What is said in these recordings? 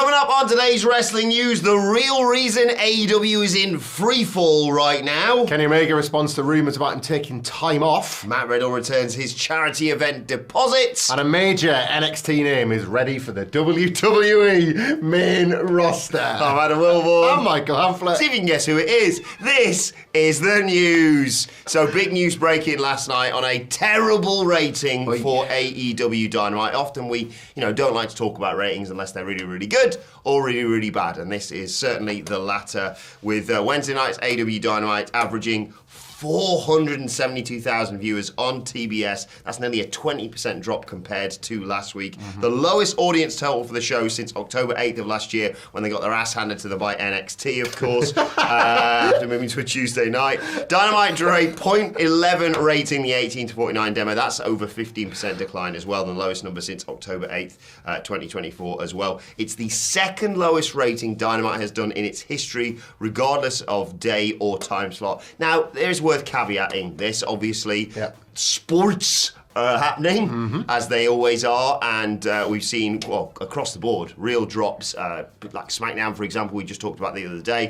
Coming up on today's wrestling news, the real reason AEW is in freefall right now. Kenny Omega responds to rumours about him taking time off. Matt Riddle returns his charity event deposits. And a major NXT name is ready for the WWE main roster. I'm Adam Wilborn. I'm Michael Hamflett. See if you can guess who it is. This is the news. So big news breaking last night on a terrible rating for AEW Dynamite. Often we, don't like to talk about ratings unless they're really, really good or really, really bad. And this is certainly the latter, with Wednesday night's AEW Dynamite averaging 472,000 viewers on TBS. That's nearly a 20% drop compared to last week. The lowest audience total for the show since October 8th of last year, when they got their ass handed to them by NXT, of course, after moving to a Tuesday night. Dynamite drew a .11 rating, the 18 to 49 demo. That's over 15% decline as well, the lowest number since October 8th, 2024 as well. It's the second lowest rating Dynamite has done in its history, regardless of day or time slot. Now, there's worth caveating this, obviously. Yep. Sports are happening, as they always are, and we've seen, across the board, real drops, like SmackDown, for example, we just talked about the other day.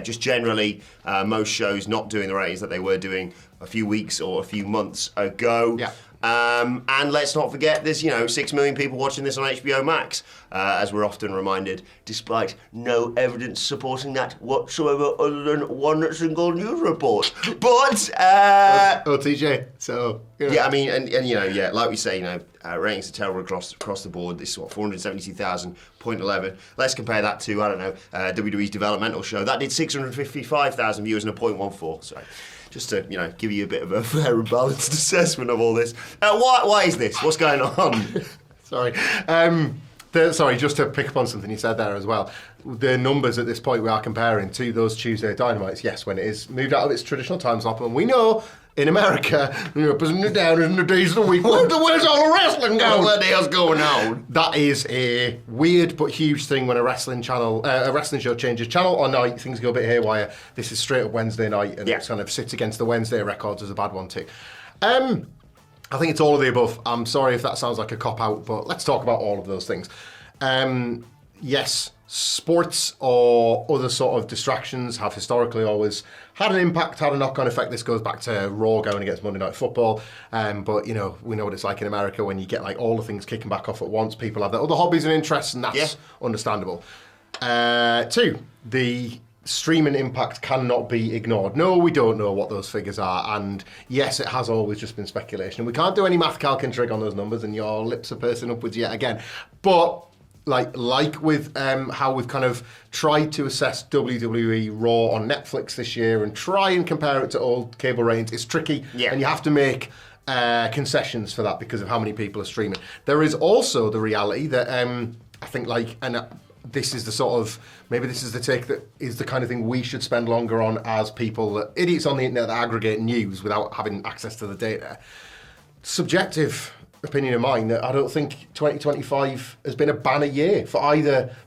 Just generally, most shows not doing the ratings that they were doing a few weeks or a few months ago. Yeah. And let's not forget, there's 6 million people watching this on HBO Max, as we're often reminded, despite no evidence supporting that whatsoever other than one single news report. But OTJ. So yeah, I mean, and like we say, ratings are terrible across the board. This is 472,000, .11. Let's compare that to WWE's developmental show that did 655,000 viewers and a .14. So. Just to, give you a bit of a fair and balanced assessment of all this. Why is this? What's going on? Sorry. Just to pick up on something you said there as well. The numbers at this point we are comparing to those Tuesday Dynamites, yes, when it is moved out of its traditional time slot. And we know in America, isn't it down in the days of the week? Where's all the wrestling going? What the hell's going on? That is a weird but huge thing when a wrestling show changes channel or night. Things go a bit haywire. This is straight up Wednesday night, and it kind of sits against the Wednesday records as a bad one too. I think it's all of the above. I'm sorry if that sounds like a cop-out, but let's talk about all of those things. Yes, sports or other sort of distractions have historically always had an impact, had a knock-on effect. This goes back to Raw going against Monday Night Football. But, we know what it's like in America when you get all the things kicking back off at once. People have their other hobbies and interests, and that's understandable. 2, the streaming impact cannot be ignored. No, we don't know what those figures are, and yes, it has always just been speculation. We can't do any math calc and trig on those numbers, and your lips are pursing upwards yet again. But like with how we've kind of tried to assess WWE Raw on Netflix this year and try and compare it to old cable ratings, it's tricky, and you have to make concessions for that because of how many people are streaming. There is also the reality that I think this is the sort of, maybe this is the take that is the kind of thing we should spend longer on as people, idiots on the internet that aggregate news without having access to the data. Subjective opinion of mine that I don't think 2025 has been a banner year for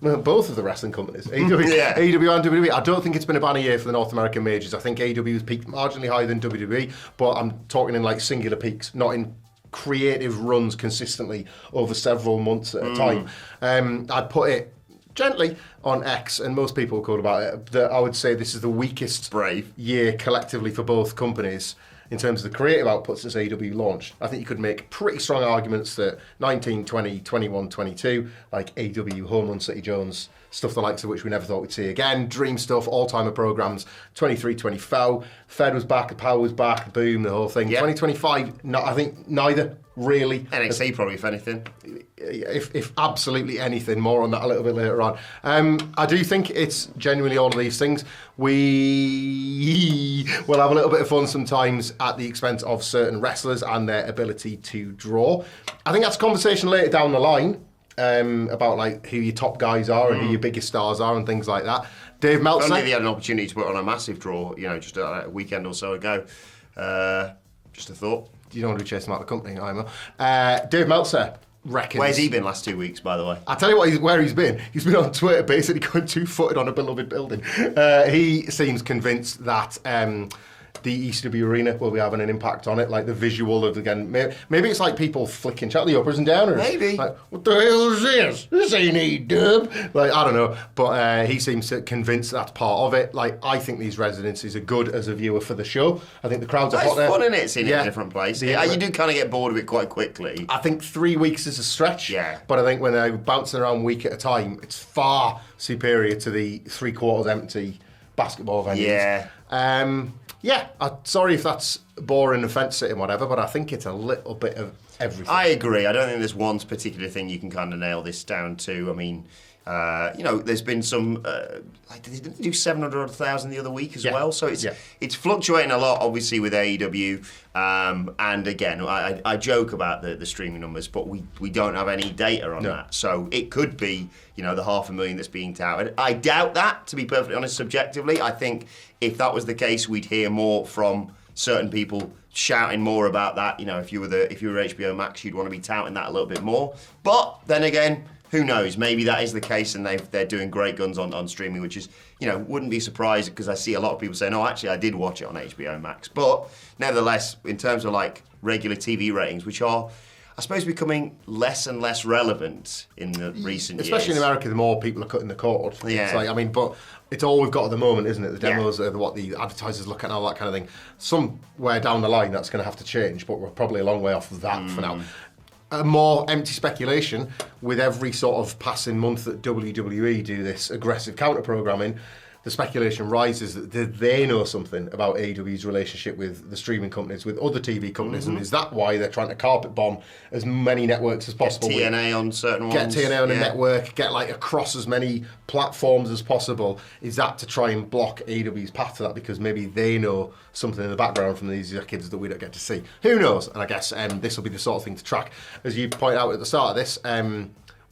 both of the wrestling companies, AEW and WWE. I don't think it's been a banner year for the North American majors. I think AEW has peaked marginally higher than WWE, but I'm talking in singular peaks, not in creative runs consistently over several months at a time. I'd put it gently on X, and most people will call about it, that I would say this is the weakest year collectively for both companies in terms of the creative output since AEW launched. I think you could make pretty strong arguments that 19, 20, 21, 22, like AEW, Home Run City Jones, stuff the likes of which we never thought we'd see again, dream stuff, all-timer programs, 23, 24, Fed was back, the Power was back, Boom, the whole thing. 2025, I think neither really. NXT probably, if anything. If absolutely anything, more on that a little bit later on. I do think it's genuinely all of these things. We will have a little bit of fun sometimes at the expense of certain wrestlers and their ability to draw. I think that's a conversation later down the line about who your top guys are and who your biggest stars are and things like that. Dave Meltzer. Only they had an opportunity to put on a massive draw, just a weekend or so ago. Just a thought. You don't want to be chasing out the company, either. Dave Meltzer reckons... Where's he been last 2 weeks, by the way? I'll tell you where he's been. He's been on Twitter basically going 2-footed on a beloved building. He seems convinced that the ECW arena will be having an impact on it, like the visual of, again, maybe it's like people flicking chat the uppers and downers. Maybe. Like, what the hell is this? This ain't A-dub. Like, I don't know. But he seems convinced that's part of it. Like, I think these residencies are good as a viewer for the show. I think the crowds are hot there. It's fun, isn't it, seeing it in a different place? Yeah, you do kind of get bored of it quite quickly. I think 3 weeks is a stretch. Yeah. But I think when they're bouncing around week at a time, it's far superior to the 3/4 empty basketball venues. Yeah. Sorry if that's boring and fence-sitting, whatever, but I think it's a little bit of everything. I agree. I don't think there's one particular thing you can kind of nail this down to. I mean, there's been some, like, they didn't do 700,000 the other week as well, so it's fluctuating a lot, obviously, with AEW. And again, I joke about the streaming numbers, but we don't have any data on that. So it could be, the 500,000 that's being touted. I doubt that, to be perfectly honest, subjectively. I think if that was the case, we'd hear more from certain people shouting more about that. If you were HBO Max, you'd want to be touting that a little bit more. But then again, who knows? Maybe that is the case, and they're doing great guns on streaming, which is, wouldn't be surprised, because I see a lot of people saying, "Oh, actually, I did watch it on HBO Max." But nevertheless, in terms of like regular TV ratings, which are, I suppose, becoming less and less relevant in the recent years. Especially in America, the more people are cutting the cord. Yeah. It's like, but it's all we've got at the moment, isn't it? The demos are what the advertisers look at and all that kind of thing. Somewhere down the line, that's going to have to change, but we're probably a long way off of that for now. More empty speculation with every sort of passing month that WWE do this aggressive counter-programming. The speculation rises that they know something about AEW's relationship with the streaming companies, with other TV companies, and is that why they're trying to carpet bomb as many networks as possible? Get TNA on certain ones. Get TNA on a network, get like across as many platforms as possible. Is that to try and block AEW's path to that, because maybe they know something in the background from these kids that we don't get to see? Who knows? And I guess this will be the sort of thing to track. As you point out at the start of this,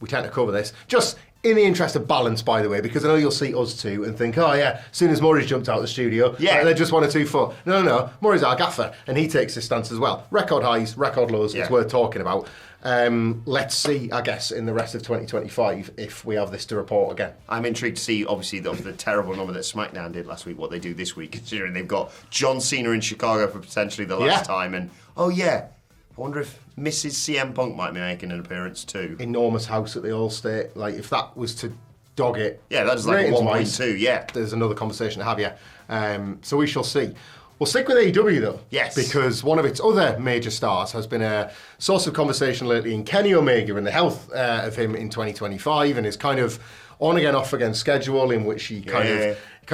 we tend to cover this. Just in the interest of balance, by the way, because I know you'll see us too and think, oh yeah, as soon as Murray's jumped out of the studio, they're just 1 or 2 foot. No, Murray's our gaffer, and he takes his stance as well. Record highs, record lows, it's worth talking about. Let's see, I guess, in the rest of 2025, if we have this to report again. I'm intrigued to see, obviously, the terrible number that SmackDown did last week, what they do this week, considering they've got John Cena in Chicago for potentially the last time, and, I wonder if Mrs. CM Punk might be making an appearance too. Enormous house at the All-State. Like, if that was to dog it... Yeah, that is like 1.2, There's another conversation to have, so we shall see. We'll stick with AEW, though. Yes. Because one of its other major stars has been a source of conversation lately in Kenny Omega and the health of him in 2025, and his kind of on-again, off-again schedule in which he kind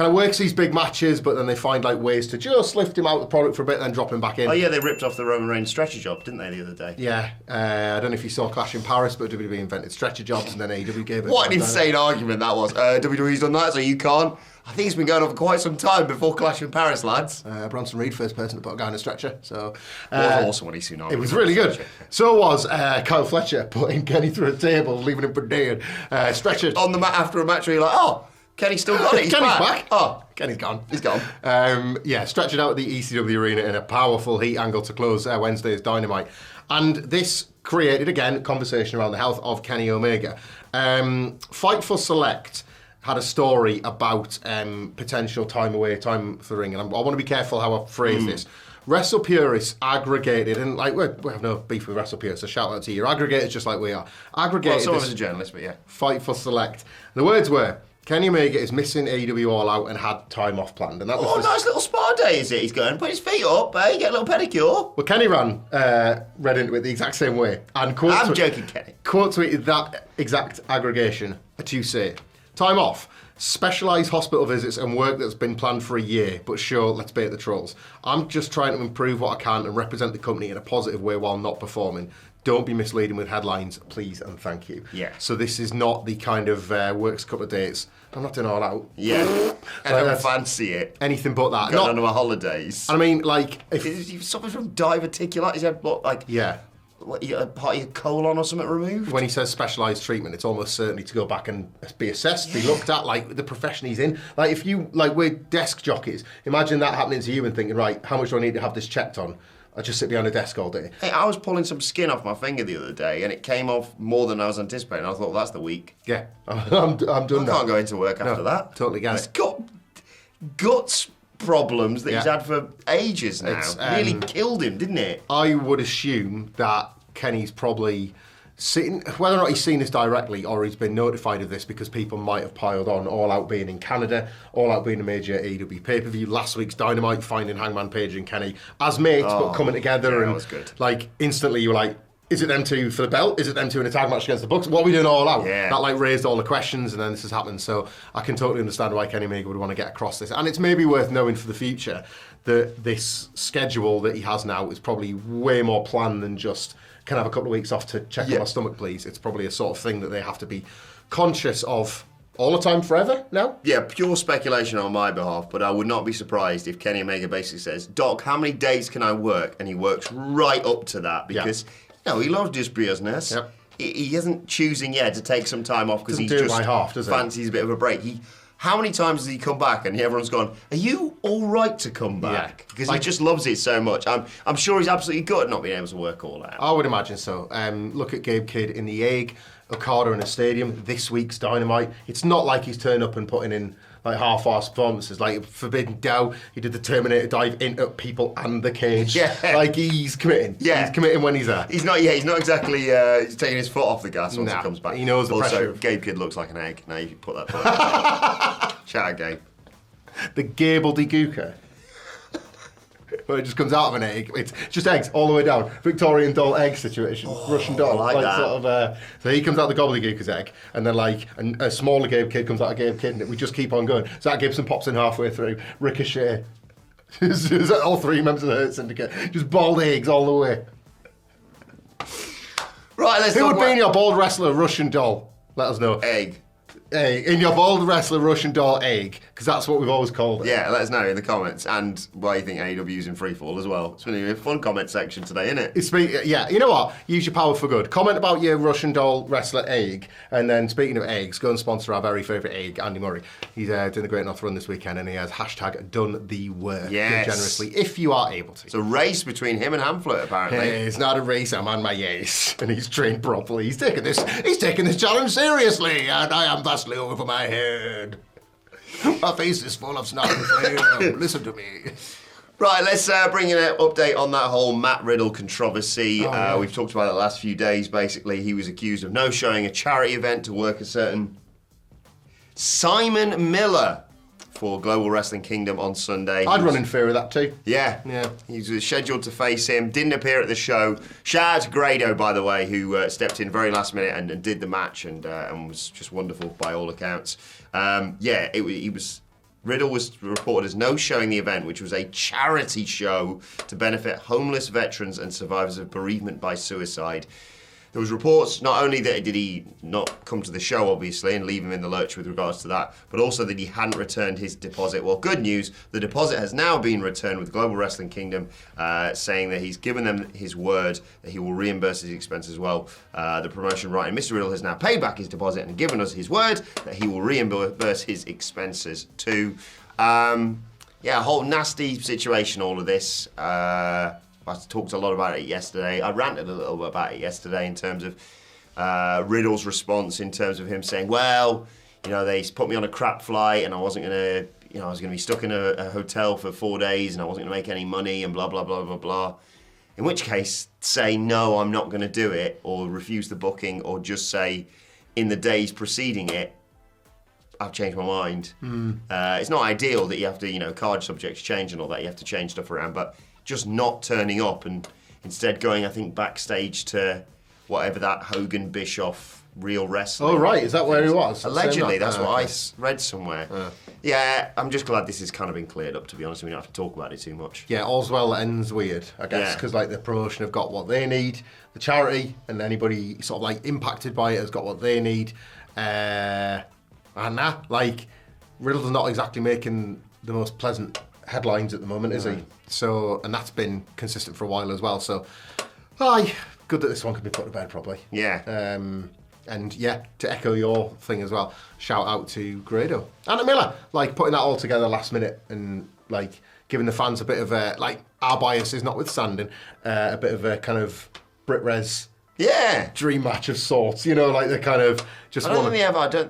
of works these big matches, but then they find like ways to just lift him out of the product for a bit and then drop him back in. Oh yeah, they ripped off the Roman Reigns stretcher job, didn't they, the other day? Yeah. I don't know if you saw Clash in Paris, but WWE invented stretcher jobs and then AEW gave it. What an insane argument that was. WWE's done that, so you can't. I think it's been going on for quite some time before Clash in Paris, lads. Bronson Reed, first person to put a guy on a stretcher. So it was awesome when he seen it was really good. So was Kyle Fletcher putting Kenny through a table, leaving him for dead. Stretcher on the mat after a match where you're like, oh, Kenny's still got it. He's Kenny's back. Oh, Kenny's gone. He's gone. Stretching out at the ECW arena in a powerful heat angle to close Wednesday's Dynamite. And this created, again, conversation around the health of Kenny Omega. Fightful Select had a story about potential time away, time for the ring. And I want to be careful how I phrase this. Wrestle purists aggregated, and like we have no beef with Wrestle purists, so shout out to you. You're aggregators just like we are. Aggregated. Well, some of us are journalists, but yeah. Fightful Select. And the words were, Kenny Omega is missing AEW All Out and had time off planned. And that was nice little spa day, is it? He's going, put his feet up, get a little pedicure. Well, Kenny read into it the exact same way. And I'm joking, Kenny. Quote tweeted that exact aggregation to say, time off. Specialised hospital visits and work that's been planned for a year, but sure, let's bait the trolls. I'm just trying to improve what I can and represent the company in a positive way while not performing. Don't be misleading with headlines, please and thank you. Yeah. So this is not the kind of works a couple of dates. I'm not doing all out. Yeah. I don't fancy it. Anything but that. Going on my holidays. I mean, like, if you suffer from diverticulitis, what, you got a part of your colon or something removed? When he says specialised treatment, it's almost certainly to go back and be assessed, be looked at, like the profession he's in. Like if you, like we're desk jockeys, imagine that happening to you and thinking, right, how much do I need to have this checked on? I just sit behind a desk all day. Hey, I was pulling some skin off my finger the other day and it came off more than I was anticipating. I thought, well, that's the week. Yeah, I'm done. I can't go into work after that. Totally get it. He's got guts problems that he's had for ages now. Really killed him, didn't it? I would assume that Kenny's probably sitting, whether or not he's seen this directly or he's been notified of this because people might have piled on All Out being in Canada, All Out being a major AEW pay-per-view, last week's Dynamite, finding Hangman Page and Kenny as mates but coming together, and that was good. Like instantly you were like, is it them two for the belt? Is it them two in a tag match against the Bucks? What are we doing All Out? Yeah. That like raised all the questions, and then this has happened. So I can totally understand why Kenny Omega would want to get across this. And it's maybe worth knowing for the future that this schedule that he has now is probably way more planned than just, can I have a couple of weeks off to check on my stomach, please? It's probably a sort of thing that they have to be conscious of all the time, forever now? Yeah, pure speculation on my behalf, but I would not be surprised if Kenny Omega basically says, Doc, how many days can I work? And he works right up to that because, he loves his business. Yep. He isn't choosing yet to take some time off because he do it just by half, does he? fancies a bit of a break. How many times has he come back and everyone's gone, are you all right to come back? Because he just loves it so much. I'm sure he's absolutely good not being able to work all out. I would imagine so. Look at Gabe Kidd in the Egg, Okada in a stadium, this week's Dynamite. It's not like he's turned up and putting in like half-assed performances. Like Forbidden Dough, he did the Terminator dive into people and the cage. Yeah. Like he's committing. Yeah. He's committing when he's there. He's not exactly he's taking his foot off the gas once he comes back. He knows the pressure. Gabe Kidd looks like an egg. Now you put that thought. Shout out, Gabe. The Gable-de-Gooker. Where it just comes out of an egg. It's just eggs all the way down. Victorian doll egg situation. Russian doll. I like that. Sort of, so he comes out the gobbledygooker's egg, and then a smaller Gabe Kidd comes out of Gabe Kidd, and we just keep on going. Zach Gibson pops in halfway through. Ricochet. All three members of the Hurt Syndicate. Just bald eggs all the way. Right, let's Who talk would be in your bald wrestler Russian doll? Let us know. egg. Egg. In your bald wrestler Russian doll egg, because that's what we've always called it. Yeah, let us know in the comments, and why you think AEW's in freefall as well. It's been a fun comment section today, isn't it? Yeah, you know what? Use your power for good. Comment about your Russian doll wrestler egg, and then speaking of eggs, go and sponsor our very favourite egg, Andy Murray. He's doing a Great North Run this weekend, and he has hashtag done the work. Yes. Give generously, if you are able to. It's a race between him and Hamflet, apparently. It's not a race, I'm on my yes. And he's trained properly. He's taking this challenge seriously, and I am vastly over my head. My face is full of snot and flame. Listen to me. Right, let's bring in an update on that whole Matt Riddle controversy. We've talked about it the last few days. Basically, he was accused of no-showing a charity event to work a certain Simon Miller for Global Wrestling Kingdom on Sunday. I'd run in fear of that too. Yeah. He was scheduled to face him, didn't appear at the show. Shout out to Grado, by the way, who stepped in very last minute and did the match and was just wonderful by all accounts. Riddle was reported as no-showing the event, which was a charity show to benefit homeless veterans and survivors of bereavement by suicide. There was reports not only that did he not come to the show, obviously, and leave him in the lurch with regards to that, but also that he hadn't returned his deposit. Well, good news, the deposit has now been returned with Global Wrestling Kingdom, saying that he's given them his word that he will reimburse his expenses as well. The promotion writing, Mr. Riddle has now paid back his deposit and given us his word that he will reimburse his expenses too. A whole nasty situation, all of this. I talked a lot about it yesterday. I ranted a little bit about it yesterday in terms of Riddle's response, in terms of him saying, well, they put me on a crap flight and I wasn't going to, I was going to be stuck in a hotel for 4 days and I wasn't going to make any money and blah, blah, blah, blah, blah. In which case, say, no, I'm not going to do it, or refuse the booking, or just say, in the days preceding it, I've changed my mind. It's not ideal that you have to, card subjects change and all that. You have to change stuff around, but just not turning up and instead going, I think, backstage to whatever that Hogan Bischoff Real Wrestling. Oh, right. Is that where he was? Allegedly, that's what I read somewhere. Yeah, I'm just glad this has kind of been cleared up, to be honest. We don't have to talk about it too much. Yeah, all's well that ends weird, I guess, because the promotion have got what they need, the charity, and anybody sort of impacted by it has got what they need. Riddle's not exactly making the most pleasant headlines at the moment, is he? So, and that's been consistent for a while as well. So, good that this one can be put to bed properly. Yeah. And to echo your thing as well, shout out to Grado and Miller, putting that all together last minute and giving the fans a bit of a our bias is notwithstanding, a bit of a kind of Brit Res Yeah. dream match of sorts. You know, like the kind of just. I don't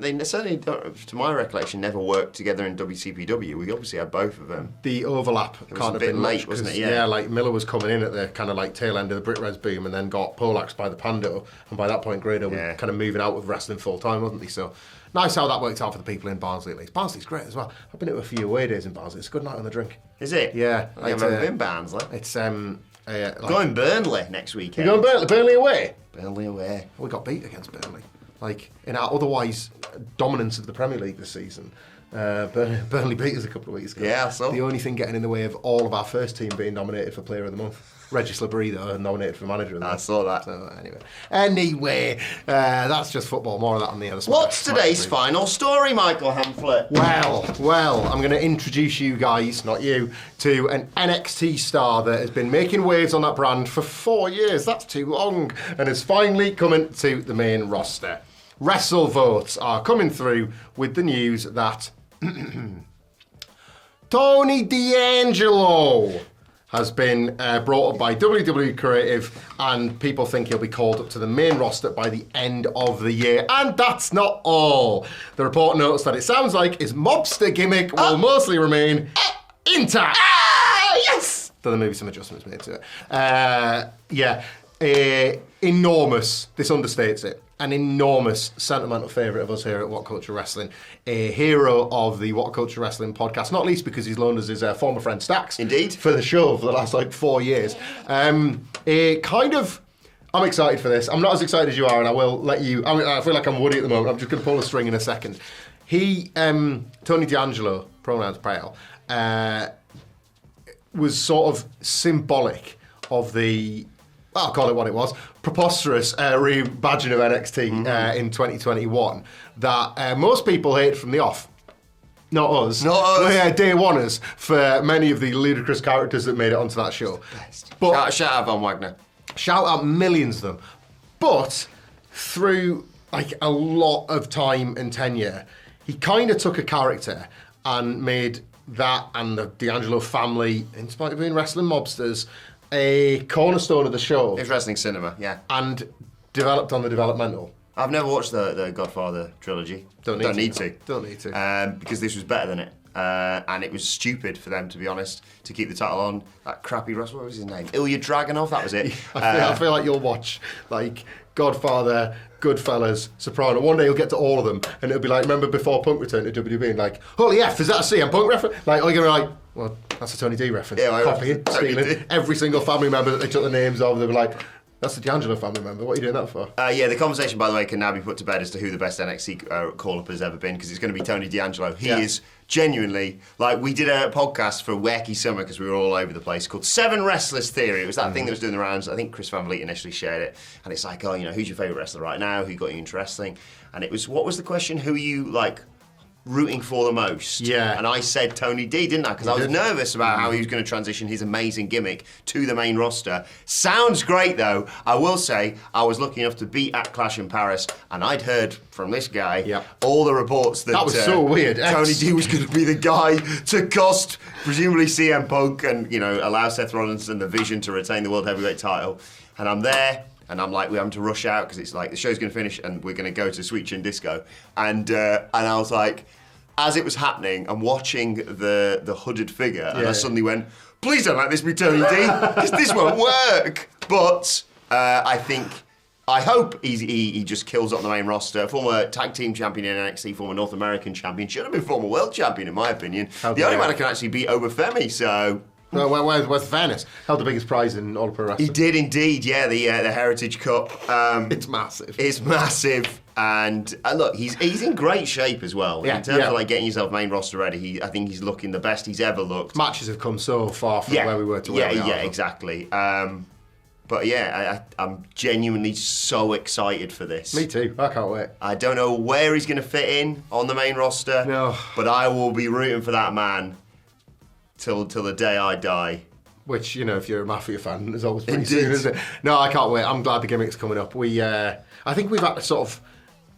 think they certainly don't, to my recollection, never worked together in WCPW. We obviously had both of them. The overlap can't have been late, much, wasn't it? Yeah, like Miller was coming in at the kind of like tail end of the Brit Res boom, and then got poleaxed by the Pando, and by that point Grado was kind of moving out of wrestling full time, wasn't he? So nice how that worked out for the people in Barnsley at least. Barnsley's great as well. I've been to a few away days in Barnsley. It's a good night on the drink. Is it? Yeah, I've never been Barnsley. It's going Burnley next weekend. You're going Burnley away. Burnley away. We got beat against Burnley. Like in our otherwise dominance of the Premier League this season. Burnley beat us a couple of weeks ago. Yeah, so the only thing getting in the way of all of our first team being nominated for Player of the Month. Regis Labrie, though, nominated for Manager of the Month. I saw that. So anyway, that's just football. More of that on the other side. What's today's final story, Michael Hamflett? Well, I'm going to introduce you guys, not you, to an NXT star that has been making waves on that brand for 4 years. That's too long. And is finally coming to the main roster. Wrestle votes are coming through with the news that Tony D'Angelo has been brought up by WWE Creative, and people think he'll be called up to the main roster by the end of the year. And that's not all. The report notes that it sounds like his mobster gimmick will mostly remain intact. Yes! Though there may be some adjustments made to it. Enormous, this understates it, an enormous sentimental favourite of us here at WhatCulture Wrestling, a hero of the WhatCulture Wrestling podcast, not least because he's loaned us his former friend Stax. Indeed. For the show for the last 4 years. I'm excited for this. I'm not as excited as you are, and I will let you. I feel like I'm Woody at the moment. I'm just going to pull a string in a second. Tony D'Angelo, pronouns pale, was sort of symbolic of the, I'll call it what it was, preposterous rebadging of NXT in 2021 that most people hated from the off. Not us. We're day oneers for many of the ludicrous characters that made it onto that show. But shout out Von Wagner. Shout out millions of them. But through a lot of time and tenure, he kind of took a character and made that and the D'Angelo family, in spite of being wrestling mobsters, a cornerstone of the show. It's wrestling cinema, yeah. And developed on the developmental. I've never watched the Godfather trilogy. Don't need to. Because this was better than it. And it was stupid for them, to be honest, to keep the title on. That crappy wrestler, what was his name? Ilya Dragunov, that was it. I feel like you'll watch Godfather, Goodfellas, Soprano. One day you'll get to all of them, and it'll be like, remember before Punk returned to WWE, and holy F, is that a CM Punk reference? You're going to be like, well, that's a Tony D reference. Yeah, copying, stealing. Every single family member that they took the names of, they'll be like, that's the D'Angelo family member. What are you doing that for? The conversation, by the way, can now be put to bed as to who the best NXT call-up has ever been, because it's going to be Tony D'Angelo. He is genuinely, we did a podcast for Wacky Summer, because we were all over the place, called Seven Wrestlers Theory. It was that thing that was doing the rounds. I think Chris Van Vliet initially shared it. And it's who's your favourite wrestler right now? Who got you into wrestling? And it was, what was the question? Who are you, rooting for the most? Yeah. And I said Tony D, didn't I? Because I was nervous about how he was going to transition his amazing gimmick to the main roster. Sounds great, though. I will say, I was lucky enough to be at Clash in Paris, and I'd heard from this guy all the reports that was so weird. Tony D was going to be the guy to cost, presumably, CM Punk and, allow Seth Rollins and the Vision to retain the World Heavyweight title. And I'm there. And I'm like, we're having to rush out because it's the show's going to finish and we're going to go to Sweet Chin Disco. And I was like, as it was happening, I'm watching the hooded figure, and I suddenly went, please don't let this be Tony D, because this won't work. But I hope he just kills up the main roster. Former tag team champion in NXT, former North American champion, should have been former world champion in my opinion. The only man who can actually beat Obafemi, so... Where's Venice? Held the biggest prize in all of pro wrestling. He did indeed, the Heritage Cup. It's massive. It's massive, and look, he's in great shape as well. In terms of getting yourself main roster ready, I think he's looking the best he's ever looked. Matches have come so far from where we were to where we are. Yeah, exactly. But I'm genuinely so excited for this. Me too. I can't wait. I don't know where he's going to fit in on the main roster. No. But I will be rooting for that man till the day I die. Which, if you're a Mafia fan, is always pretty soon, isn't it? No, I can't wait. I'm glad the gimmick's coming up. I think we've had to sort of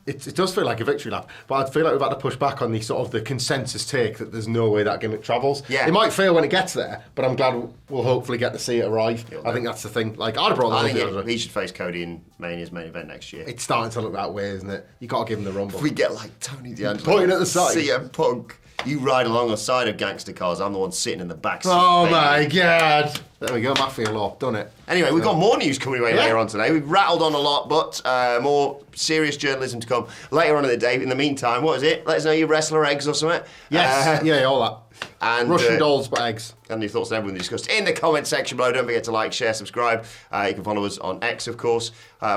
It does feel like a victory lap, but I feel like we've had to push back on the sort of the consensus take that there's no way that gimmick travels. Yeah. It might fail when it gets there, but I'm glad we'll hopefully get to see it arrive. I think that's the thing. Like, I'd have brought that I think he should face Cody in Mania's main event next year. It's starting to look that way, isn't it? You got to give him the Rumble. If we get like Tony D'Angelo Pointing at the side. CM Punk, you ride along the side of gangster cars. I'm the one sitting in the back seat. Oh baby. my God! There we go, Mafia Law, done it. Anyway, we've got more news coming away later on today. We've rattled on a lot, but more serious journalism to come later on in the day. In the meantime, what is it? Let us know your wrestler eggs or something. Yes, yeah, all that. And Russian dolls, but eggs. And your thoughts on everything we discussed in the comment section below. Don't forget to like, share, subscribe. You can follow us on X, of course.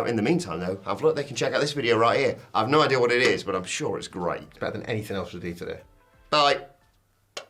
In the meantime, though, have a look. They can check out this video right here. I have no idea what it is, but I'm sure it's great. It's better than anything else we do today. Bye.